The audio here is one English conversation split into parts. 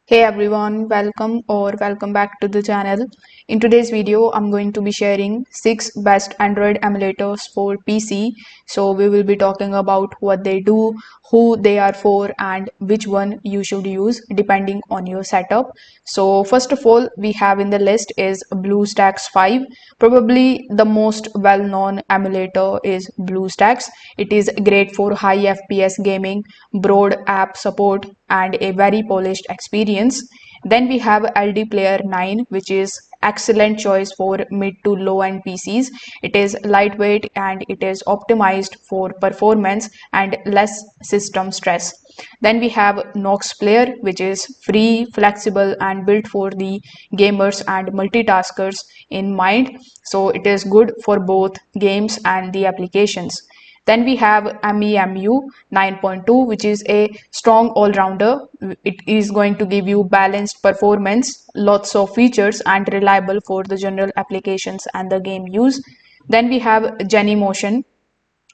Hey everyone, welcome back to the channel. In today's video, I'm going to be sharing 6 best Android emulators for PC. So we will be talking about what they do, who they are for, and which one you should use depending on your setup. So first of all, we have in the list is BlueStacks 5. Probably the most well-known emulator is BlueStacks. It is great for high FPS gaming, broad app support, and a very polished experience. Then we have LD Player 9, which is excellent choice for mid to low end PCs. It is lightweight and it is optimized for performance and less system stress. Then we have Nox Player, which is free, flexible, and built for the gamers and multitaskers in mind. So it is good for both games and the applications. Then we have MEMU 9.2, which is a strong all-rounder. It is going to give you balanced performance, lots of features, and reliable for the general applications and the game use. Then we have Genymotion,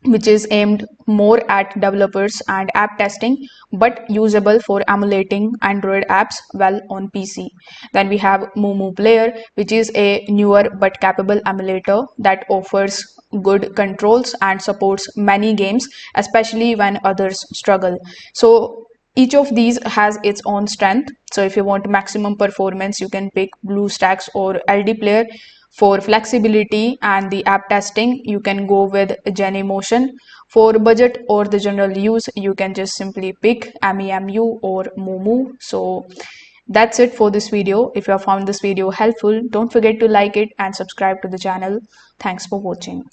which is aimed more at developers and app testing, but usable for emulating Android apps well on PC. Then we have MuMu Player, which is a newer but capable emulator that offers good controls and supports many games, especially when others struggle. So each of these has its own strength. So if you want maximum performance, you can pick BlueStacks or LD Player. For flexibility and the app testing, you can go with Genymotion. For budget or the general use, you can just simply pick MEMU or MuMu. So that's it for this video. If you have found this video helpful, don't forget to like it and subscribe to the channel. Thanks for watching.